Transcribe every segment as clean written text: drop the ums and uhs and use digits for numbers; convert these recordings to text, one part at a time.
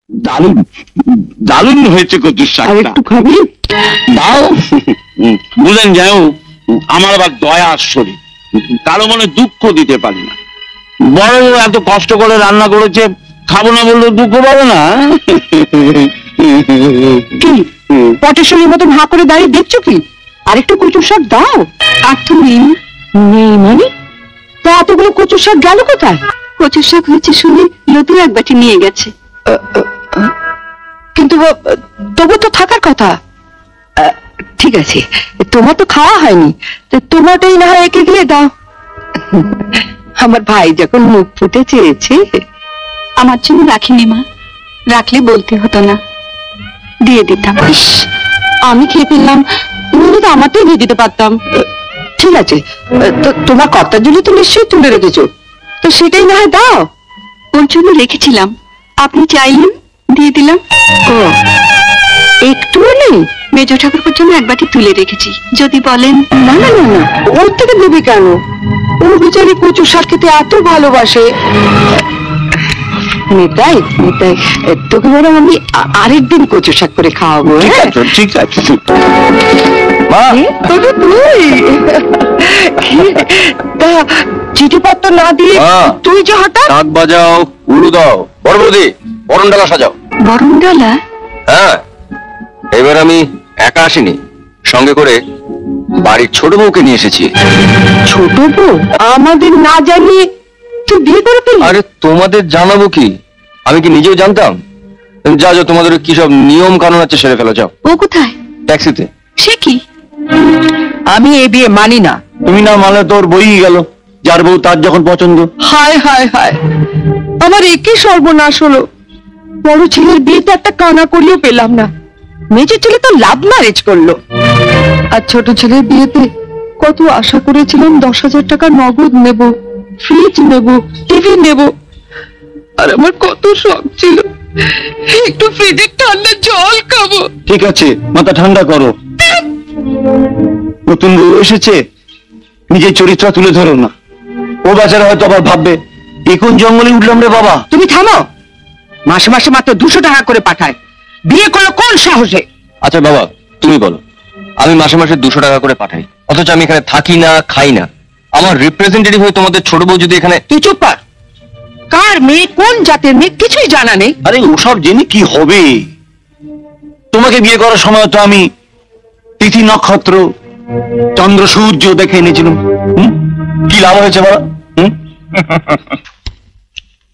দারুণ দারুণ হয়েছে কচুর আর শাকটা। একটু খাবি? দাও। বুঝলেন যাও, আমার আবার দয়ার শরীর, কারো মনে দুঃখ দিতে পারি না। বড় এত কষ্ট করে রান্না করেছে, খাবো না বললে দুঃখ পাবে না। কি পটেশ্বরীর মতন হাঁ করে দাঁড়িয়ে দেখছো কি? আর একটু কচুর শাক দাও। আর তো নেই। নেই মানে? তা এতগুলো কচুর শাক গেল কোথায়? কচুর শাক হয়েছে শুনে লতু এক বাটি নিয়ে গেছে। কিন্তু তবু তো থাকার কথা। ঠিক আছে, তোমার তো খাওয়া হয়নি, তো তোমারটাই না হয় একে দিয়ে দাও। আমার ভাই যখন মুখ ফুটে চেয়েছে। আমার জন্য রাখিনি মা, রাখলে বলতে হতো না, দিয়ে দিতাম। ইস, আমি খেয়ে ফেললাম, তুমি তো আমারটাই দিয়ে দিতে পারতাম। ঠিক আছে, তো তোমার কর্তার জন্য তো নিশ্চয়ই তুলে রেখেছো, তো সেটাই না হয় দাও। ওর জন্য রেখেছিলাম, আপনি চাইলেন দিয়ে দিলাম। ও, একটুও নেই? মেজ ঠাকুরপুর জন্য এক বাটি তুলে রেখেছি, যদি বলেন। না না না না, ওর থেকে দেবে কেন? ও বিচারি কচুর শাক খেতে এত ভালোবাসে। নিতাই নিতাই, তোকে বরং আমি আরেকদিন কচুর শাক করে খাওয়াবো। ঠিক আছে ঠিক আছে। মা, তবে তুই তা চিঠিপত্র না দিয়ে তুই যে হঠাৎ। শাক বাজাও, উলু দাও, বড় বৌদি বরণ ডালা সাজাও। বরণ ডালা? হ্যাঁ, এবার আমি একা আসিনি, সঙ্গে করে বাড়ির ছোট বউকে নিয়ে এসেছি। ছোট বউ আমাদের না জানিয়ে তুই বিয়ে করে ফেললি? আরে তোমাদের জানাবো কি, আমি কি নিজেও জানতাম? যা যা, তোমাদের কি সব নিয়ম কানুন আছে সেরে ফেলো, যাও। ও কোথায়? ট্যাক্সিতে। সে কি? আমি এ বিয়ে মানি না। তুমি না মানলে তোর বই গেল, যার বউ তার যখন পছন্দ। হায় হায় হায়, আমার একই সর্বনাশ হলো। বড় ছেলের বিয়েতে একটা কানা করিও পেলাম না, মেজর ছেলে তো লাভ ম্যারেজ করলো। আর ছোট ছেলের বিয়েতে কত আশা করেছিলাম, 10,000 টাকা নগদ নেব, ফ্রিজ নেব, টিভি নেব। আর আমার কত শখ ছিল একটু ফ্রিজের ঠান্ডা জল খাবো। ঠিক আছে, মাথা ঠান্ডা করো। নতুন বউ এসেছে, নিজের চরিত্র তুলে ধরো না। ও বেচারা হয়তো আবার ভাববে এই কোন জঙ্গলে উঠলাম রে বাবা। তুমি থামো, মাসে মাসে মাত্র 200 টাকা করে পাঠায়, বিয়ে করলো কোন সাহসে? আচ্ছা বাবা, তুমি বলো, আমি মাসে মাসে 200 টাকা করে পাঠাই, অথচ আমি এখানে থাকি না, খাই না। আমার রিপ্রেজেন্টেটিভ হয়ে তোমাদের ছোট বউ যদি এখানে। তুই চুপ কর, কার মেয়ে কোন জাতের মেয়ে কিছুই জানা নেই। আরে ওসব জেনে কি হবে? তোমাকে বিয়ে করার সময় তো আমি তিথি নক্ষত্র চন্দ্র সূর্য দেখে এনেছিলাম। কি লাভ হয়েছে বলো?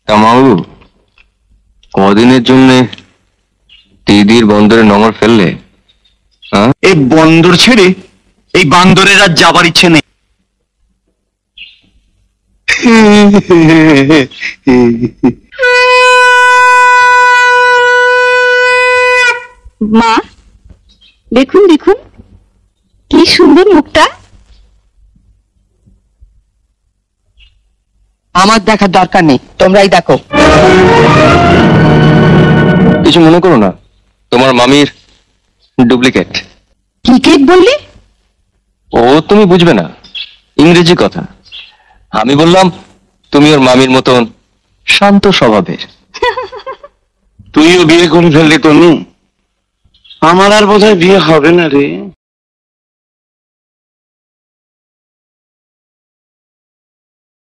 কামাবু, কদিনের জন্য দিদির বন্দরে নোঙর ফেললে? এই বন্দর ছেড়ে এই বান্দরের আর যাবার ইচ্ছে নেই। মা, দেখুন দেখুন কি সুন্দর মুখটা। আমার দেখার দরকার নেই, তোমরাই দেখো। কিছু মনে করো না, তোমার মামির ডুপ্লিকেট। কি কেক বললি? ও তুমি বুঝবে না, ইংরেজি কথা। আমি বললাম তুমি ওর মামির মতন শান্ত স্বভাবের। তুইও বিয়ে করে ফেললি তনু, আমার আর বোধহয় বিয়ে হবে না রে।